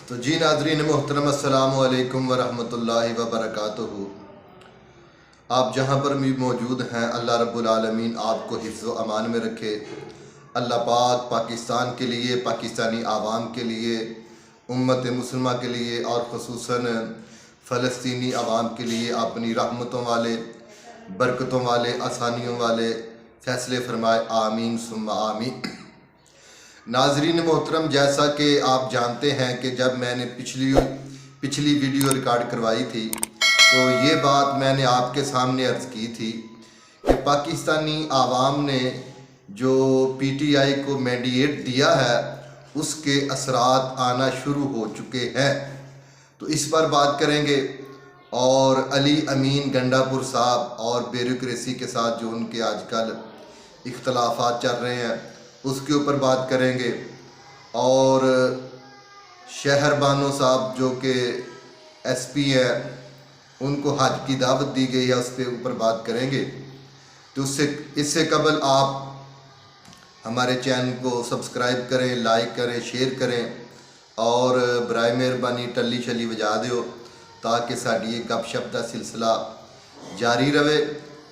تو جی ناظرین محترم السلام علیکم ورحمۃ اللہ وبرکاتہ۔ آپ جہاں پر بھی موجود ہیں اللہ رب العالمین آپ کو حفظ و امان میں رکھے۔ اللہ پاک پاکستان کے لیے، پاکستانی عوام کے لیے، امت مسلمہ کے لیے اور خصوصاً فلسطینی عوام کے لیے اپنی رحمتوں والے، برکتوں والے، آسانیوں والے فیصلے فرمائے، آمین ثم آمین۔ ناظرین محترم، جیسا کہ آپ جانتے ہیں کہ جب میں نے پچھلی ویڈیو ریکارڈ کروائی تھی تو یہ بات میں نے آپ کے سامنے عرض کی تھی کہ پاکستانی عوام نے جو پی ٹی آئی کو مینڈیٹ دیا ہے اس کے اثرات آنا شروع ہو چکے ہیں، تو اس پر بات کریں گے۔ اور علی امین گنڈا پور صاحب اور بیوروکریسی کے ساتھ جو ان کے آج کل اختلافات چل رہے ہیں اس کے اوپر بات کریں گے، اور شہر بانو صاحب جو کہ ایس پی ہے ان کو حج کی دعوت دی گئی ہے اس کے اوپر بات کریں گے۔ تو اس سے قبل آپ ہمارے چینل کو سبسکرائب کریں، لائک کریں، شیئر کریں اور برائے مہربانی ٹلی شلی بجا دیو تاکہ ساڈی یہ گپ شپ کا سلسلہ جاری رہے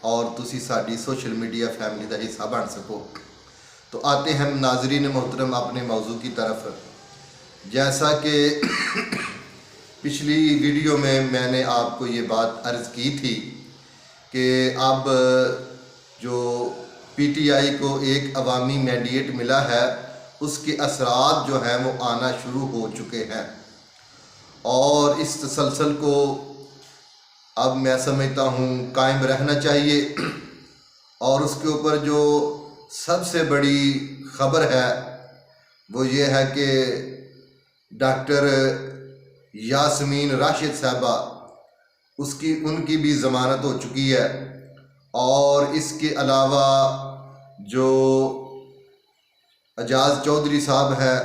اور تسی ساڈی سوشل میڈیا فیملی کا حصہ بن سکو۔ تو آتے ہیں ناظرین محترم اپنے موضوع کی طرف۔ جیسا کہ پچھلی ویڈیو میں نے آپ کو یہ بات عرض کی تھی کہ اب جو پی ٹی آئی کو ایک عوامی مینڈیٹ ملا ہے اس کے اثرات جو ہیں وہ آنا شروع ہو چکے ہیں، اور اس تسلسل کو اب میں سمجھتا ہوں قائم رہنا چاہیے۔ اور اس کے اوپر جو سب سے بڑی خبر ہے وہ یہ ہے کہ ڈاکٹر یاسمین راشد صاحبہ ان کی بھی ضمانت ہو چکی ہے، اور اس کے علاوہ جو اعجاز چودھری صاحب ہے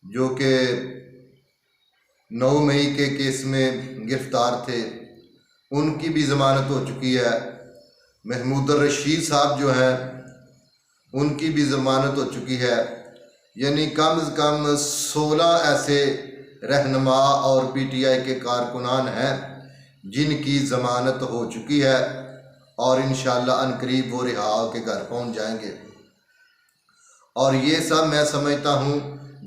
جو کہ 9 مئی کے کیس میں گرفتار تھے ان کی بھی ضمانت ہو چکی ہے۔ محمود الرشید صاحب جو ہیں ان کی بھی ضمانت ہو چکی ہے، یعنی کم از کم 16 ایسے رہنما اور پی ٹی آئی کے کارکنان ہیں جن کی ضمانت ہو چکی ہے، اور انشاءاللہ عنقریب وہ رہا ہو کے گھر پہنچ جائیں گے۔ اور یہ سب میں سمجھتا ہوں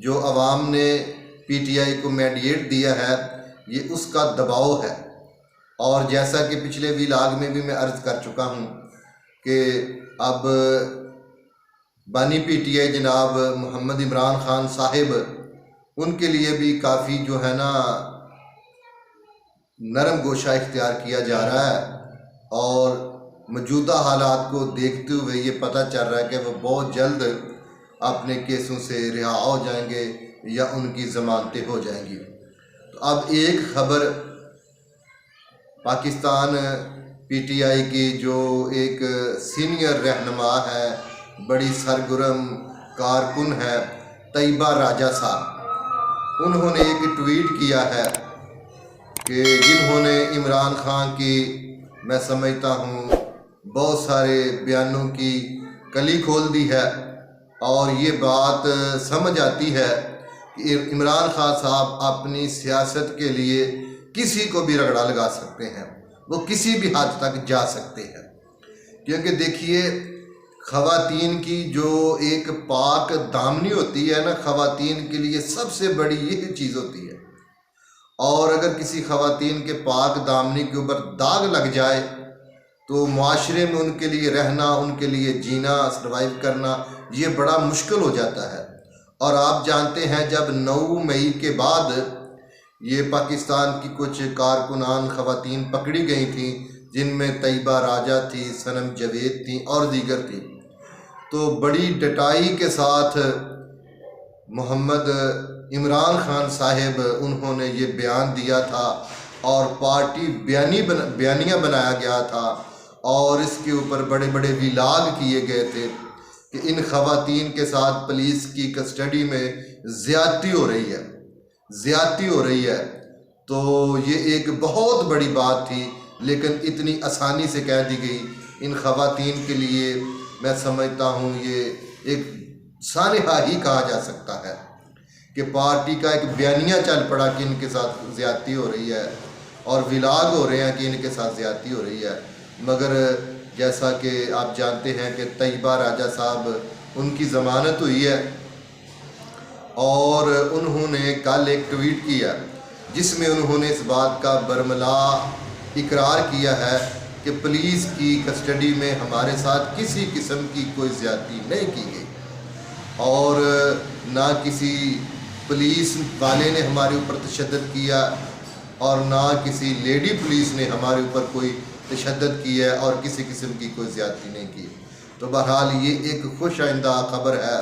جو عوام نے پی ٹی آئی کو مینڈیٹ دیا ہے یہ اس کا دباؤ ہے، اور جیسا کہ پچھلے ویلاگ میں بھی میں عرض کر چکا ہوں کہ اب بانی پی ٹی آئی جناب محمد عمران خان صاحب ان کے لیے بھی کافی جو ہے نا نرم گوشہ اختیار کیا جا رہا ہے، اور موجودہ حالات کو دیکھتے ہوئے یہ پتہ چل رہا ہے کہ وہ بہت جلد اپنے کیسوں سے رہا ہو جائیں گے یا ان کی ضمانتیں ہو جائیں گی۔ تو اب ایک خبر پاکستان پی ٹی آئی کی جو ایک سینئر رہنما ہے، بڑی سرگرم کارکن ہے، طیبہ راجہ صاحب، انہوں نے ایک ٹویٹ کیا ہے کہ جنہوں نے عمران خان کی میں سمجھتا ہوں بہت سارے بیانوں کی کلی کھول دی ہے، اور یہ بات سمجھ آتی ہے کہ عمران خان صاحب اپنی سیاست کے لیے کسی کو بھی رگڑا لگا سکتے ہیں، وہ کسی بھی حد تک جا سکتے ہیں، کیونکہ دیکھیے خواتین کی جو ایک پاک دامنی ہوتی ہے نا، خواتین کے لیے سب سے بڑی یہی چیز ہوتی ہے، اور اگر کسی خواتین کے پاک دامنی کے اوپر داغ لگ جائے تو معاشرے میں ان کے لیے رہنا، ان کے لیے جینا، سروائیو کرنا یہ بڑا مشکل ہو جاتا ہے۔ اور آپ جانتے ہیں جب 9 مئی کے بعد یہ پاکستان کی کچھ کارکنان خواتین پکڑی گئی تھیں جن میں طیبہ راجہ تھی، صنم جاوید تھیں اور دیگر تھیں، تو بڑی ڈٹائی کے ساتھ محمد عمران خان صاحب انہوں نے یہ بیان دیا تھا، اور پارٹی بیانیہ بنایا گیا تھا، اور اس کے اوپر بڑے بڑے ویلاگ کیے گئے تھے کہ ان خواتین کے ساتھ پولیس کی کسٹڈی میں زیادتی ہو رہی ہے۔ تو یہ ایک بہت بڑی بات تھی، لیکن اتنی آسانی سے کہہ دی گئی۔ ان خواتین کے لیے میں سمجھتا ہوں یہ ایک سانحہ ہی کہا جا سکتا ہے کہ پارٹی کا ایک بیانیہ چل پڑا کہ ان کے ساتھ زیادتی ہو رہی ہے اور ولاگ ہو رہے ہیں کہ ان کے ساتھ زیادتی ہو رہی ہے، مگر جیسا کہ آپ جانتے ہیں کہ طیبہ راجہ صاحب ان کی ضمانت ہوئی ہے، اور انہوں نے کل ایک ٹویٹ کیا جس میں انہوں نے اس بات کا برملا اقرار کیا ہے کہ پولیس کی کسٹڈی میں ہمارے ساتھ کسی قسم کی کوئی زیادتی نہیں کی گئی، اور نہ کسی پولیس والے نے ہمارے اوپر تشدد کیا، اور نہ کسی لیڈی پولیس نے ہمارے اوپر کوئی تشدد کی ہے، اور کسی قسم کی کوئی زیادتی نہیں کی۔ تو بہرحال یہ ایک خوش آئندہ خبر ہے،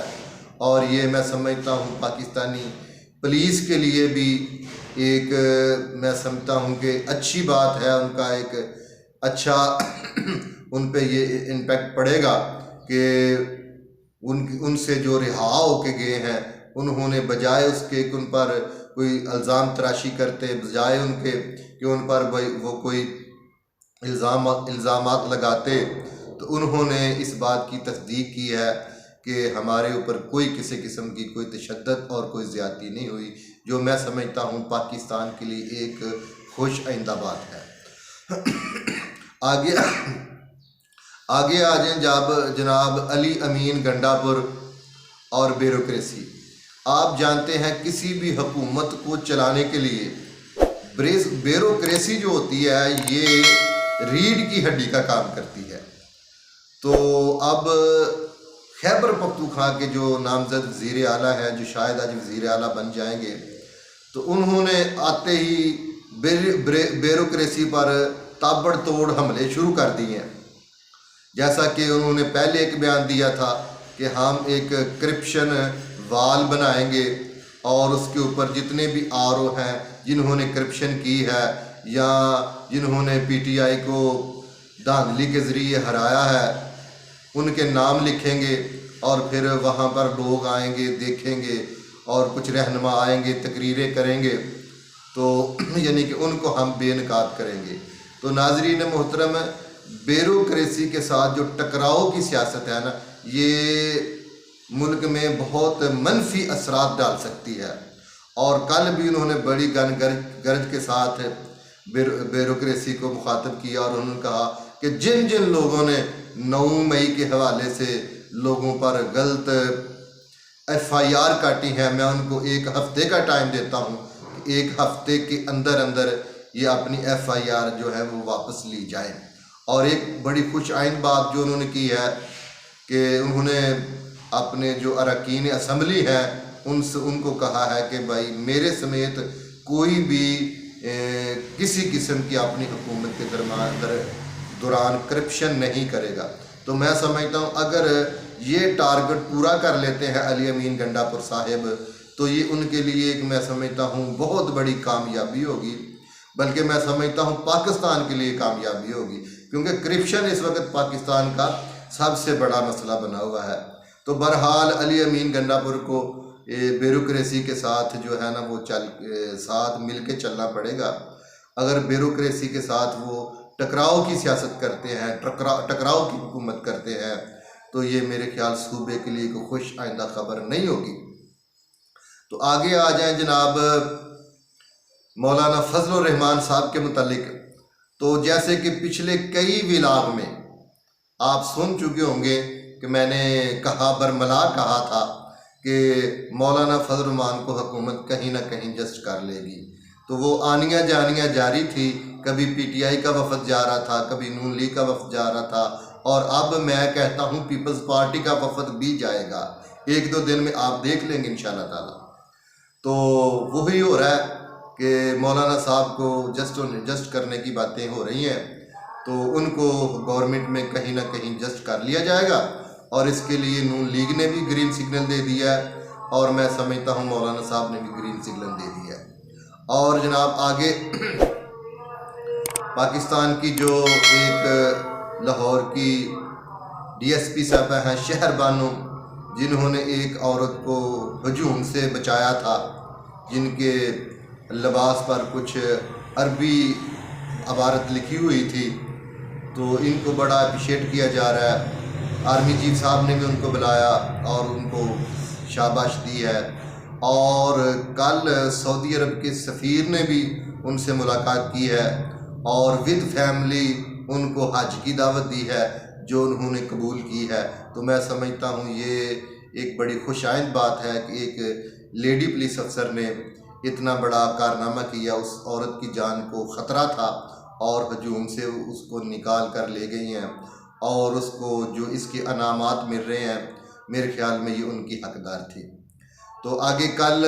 اور یہ میں سمجھتا ہوں پاکستانی پولیس کے لیے بھی ایک میں سمجھتا ہوں کہ اچھی بات ہے، ان کا ایک اچھا ان پہ یہ امپیکٹ پڑے گا کہ ان سے جو رہا ہو کے گئے ہیں، انہوں نے بجائے اس کے کہ ان پر کوئی الزام تراشی کرتے، بجائے ان کے کہ ان پر وہ کوئی الزامات لگاتے، تو انہوں نے اس بات کی تصدیق کی ہے کہ ہمارے اوپر کوئی کسی قسم کی کوئی تشدد اور کوئی زیادتی نہیں ہوئی، جو میں سمجھتا ہوں پاکستان کے لیے ایک خوش آئندہ بات ہے۔ آگے آ جائیں جناب علی امین گنڈا پور اور بیوروکریسی۔ آپ جانتے ہیں کسی بھی حکومت کو چلانے کے لیے بیوروکریسی جو ہوتی ہے یہ ریڑھ کی ہڈی کا کام کرتی ہے۔ تو اب خیبر پختونخوا کے جو نامزد وزیر اعلیٰ ہیں، جو شاید آج وزیر اعلیٰ بن جائیں گے، تو انہوں نے آتے ہی بیوروکریسی پر تابڑ توڑ حملے شروع کر دیے ہیں۔ جیسا کہ انہوں نے پہلے ایک بیان دیا تھا کہ ہم ایک کرپشن وال بنائیں گے، اور اس کے اوپر جتنے بھی آر او ہیں جنہوں نے کرپشن کی ہے یا جنہوں نے پی ٹی آئی کو دھاندلی کے ذریعے ہرایا ہے، ان کے نام لکھیں گے، اور پھر وہاں پر لوگ آئیں گے، دیکھیں گے، اور کچھ رہنما آئیں گے، تقریریں کریں گے، تو یعنی کہ ان کو ہم بے نقاب کریں گے۔ تو ناظرین محترم، بیوروکریسی کے ساتھ جو ٹکراؤ کی سیاست ہے نا، یہ ملک میں بہت منفی اثرات ڈال سکتی ہے، اور کل بھی انہوں نے بڑی گرج کے ساتھ بیوروکریسی کو مخاطب کیا، اور انہوں نے کہا کہ جن جن لوگوں نے 9 مئی کے حوالے سے لوگوں پر غلط ایف آئی آر کاٹی ہیں، میں ان کو 1 ہفتے کا ٹائم دیتا ہوں کہ 1 ہفتے کے اندر یہ اپنی ایف آئی آر جو ہے وہ واپس لی جائے۔ اور ایک بڑی خوش آئند بات جو انہوں نے کی ہے کہ انہوں نے اپنے جو اراکین اسمبلی ہیں ان کو کہا ہے کہ بھائی میرے سمیت کوئی بھی کسی قسم کی اپنی حکومت کے دوران کرپشن نہیں کرے گا۔ تو میں سمجھتا ہوں اگر یہ ٹارگٹ پورا کر لیتے ہیں علی امین گنڈا پور صاحب، تو یہ ان کے لیے ایک میں سمجھتا ہوں بہت بڑی کامیابی ہوگی، بلکہ میں سمجھتا ہوں پاکستان کے لیے کامیابی ہوگی، کیونکہ کرپشن اس وقت پاکستان کا سب سے بڑا مسئلہ بنا ہوا ہے۔ تو بہرحال علی امین گنڈا پور کو بیوروکریسی کے ساتھ جو ہے نا وہ ساتھ مل کے چلنا پڑے گا۔ اگر بیوروکریسی کے ساتھ وہ ٹکراؤ کی سیاست کرتے ہیں، ٹکراؤ کی حکومت کرتے ہیں، تو یہ میرے خیال صوبے کے لیے کوئی خوش آئندہ خبر نہیں ہوگی۔ تو آگے آ جائیں جناب مولانا فضل الرحمان صاحب کے متعلق۔ تو جیسے کہ پچھلے کئی ولاگ میں آپ سن چکے ہوں گے کہ میں نے برملا کہا تھا کہ مولانا فضل الرحمان کو حکومت کہیں نہ کہیں جسٹ کر لے گی۔ تو وہ آنیاں جانیاں جاری تھی، کبھی پی ٹی آئی کا وفد جا رہا تھا، کبھی نون لیگ کا وفد جا رہا تھا، اور اب میں کہتا ہوں پیپلز پارٹی کا وفد بھی جائے گا، 1-2 دن میں آپ دیکھ لیں گے انشاءاللہ تعالی۔ تو وہی ہو رہا ہے کہ مولانا صاحب کو جسٹ کرنے کی باتیں ہو رہی ہیں، تو ان کو گورنمنٹ میں کہیں نہ کہیں جسٹ کر لیا جائے گا، اور اس کے لیے نون لیگ نے بھی گرین سگنل دے دیا ہے، اور میں سمجھتا ہوں مولانا صاحب نے بھی گرین سگنل دے دیا ہے۔ اور جناب آگے پاکستان کی جو ایک لاہور کی ڈی ایس پی صاحبہ ہیں شہر بانو، جنہوں نے ایک عورت کو ہجوم سے بچایا تھا، جن کے لباس پر کچھ عربی عبارت لکھی ہوئی تھی، تو ان کو بڑا اپریشیٹ کیا جا رہا ہے۔ آرمی چیف صاحب نے بھی ان کو بلایا اور ان کو شاباش دی ہے، اور کل سعودی عرب کے سفیر نے بھی ان سے ملاقات کی ہے اور ود فیملی ان کو حج کی دعوت دی ہے جو انہوں نے قبول کی ہے۔ تو میں سمجھتا ہوں یہ ایک بڑی خوش آئند بات ہے کہ ایک لیڈی پولیس افسر نے اتنا بڑا کارنامہ کیا، اس عورت کی جان کو خطرہ تھا اور ہجوم سے اس کو نکال کر لے گئی ہیں، اور اس کو جو اس کے انعامات مل رہے ہیں میرے خیال میں یہ ان کی حقدار تھی۔ تو آگے کل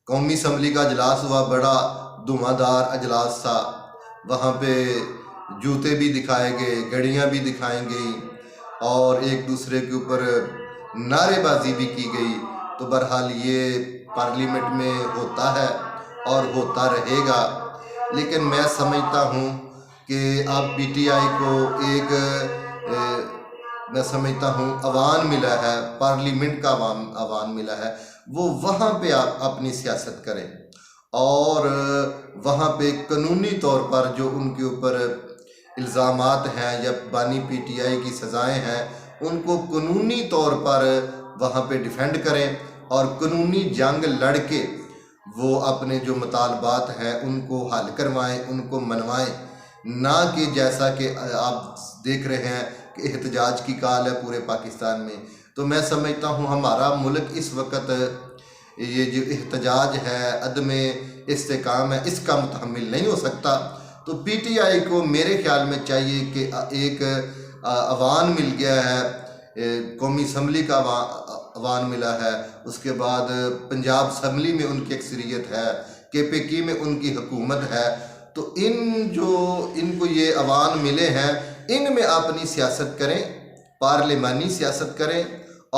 قومی اسمبلی کا اجلاس ہوا، بڑا دھواں دار اجلاس تھا، وہاں پہ جوتے بھی دکھائے گئے، گھڑیاں بھی دکھائیں گئی اور ایک دوسرے کے اوپر نعرے بازی بھی کی گئی۔ تو بہرحال یہ پارلیمنٹ میں ہوتا ہے اور ہوتا رہے گا، لیکن میں سمجھتا ہوں کہ اب پی ٹی آئی کو ایک میں سمجھتا ہوں عوان ملا ہے، پارلیمنٹ کا عوان ملا ہے، وہ وہاں پہ اپنی سیاست کریں اور وہاں پہ قانونی طور پر جو ان کے اوپر الزامات ہیں یا بانی پی ٹی آئی کی سزائیں ہیں ان کو قانونی طور پر وہاں پہ ڈیفینڈ کریں اور قانونی جنگ لڑ کے وہ اپنے جو مطالبات ہیں ان کو حل کروائیں، ان کو منوائیں، نہ کہ جیسا کہ آپ دیکھ رہے ہیں کہ احتجاج کی کال ہے پورے پاکستان میں۔ تو میں سمجھتا ہوں ہمارا ملک اس وقت یہ جو احتجاج ہے، عدم استحکام ہے، اس کا متحمل نہیں ہو سکتا۔ تو پی ٹی آئی کو میرے خیال میں چاہیے کہ ایک عوان مل گیا ہے، قومی اسمبلی کا عوان ملا ہے، اس کے بعد پنجاب اسمبلی میں ان کی اکثریت ہے، کے پی کی میں ان کی حکومت ہے، تو ان کو یہ عوان ملے ہیں، ان میں اپنی سیاست کریں، پارلیمانی سیاست کریں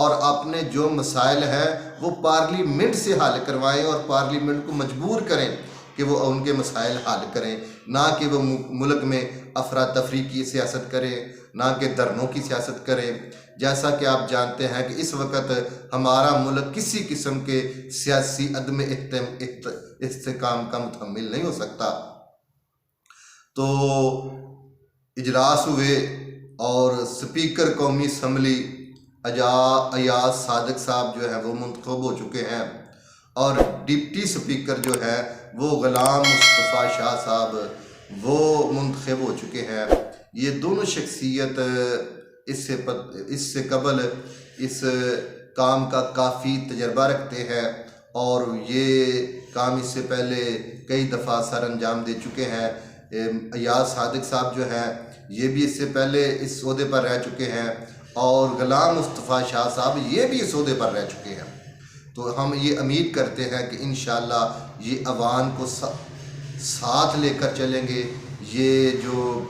اور اپنے جو مسائل ہیں وہ پارلیمنٹ سے حل کروائیں اور پارلیمنٹ کو مجبور کریں کہ وہ ان کے مسائل حل کریں، نہ کہ وہ ملک میں افراتفری کی سیاست کریں، نہ کہ دھرنوں کی سیاست کریں۔ جیسا کہ آپ جانتے ہیں کہ اس وقت ہمارا ملک کسی قسم کے سیاسی عدم استحکام کا متحمل نہیں ہو سکتا۔ تو اجلاس ہوئے اور اسپیکر قومی اسمبلی ایاز صادق صاحب جو ہیں وہ منتخب ہو چکے ہیں اور ڈپٹی اسپیکر جو ہے وہ غلام مصطفیٰ شاہ صاحب وہ منتخب ہو چکے ہیں۔ یہ دونوں شخصیت اس سے قبل اس کام کا کافی تجربہ رکھتے ہیں اور یہ کام اس سے پہلے کئی دفعہ سر انجام دے چکے ہیں۔ ایاز صادق صاحب جو ہیں یہ بھی اس سے پہلے اس عہدے پر رہ چکے ہیں اور غلام مصطفیٰ شاہ صاحب یہ بھی اس عہدے پر رہ چکے ہیں۔ تو ہم یہ امید کرتے ہیں کہ انشاءاللہ یہ عوام کو ساتھ لے کر چلیں گے، یہ جو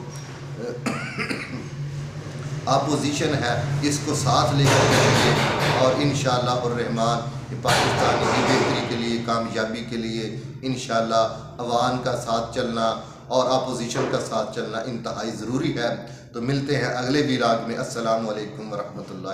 اپوزیشن ہے اس کو ساتھ لے کر چلیں گے اور انشاءاللہ الرحمن پاکستان کی بہتری کے لیے، کامیابی کے لیے انشاءاللہ عوام کا ساتھ چلنا اور اپوزیشن کا ساتھ چلنا انتہائی ضروری ہے۔ تو ملتے ہیں اگلے ویلاگ میں۔ السلام علیکم ورحمۃ اللہ۔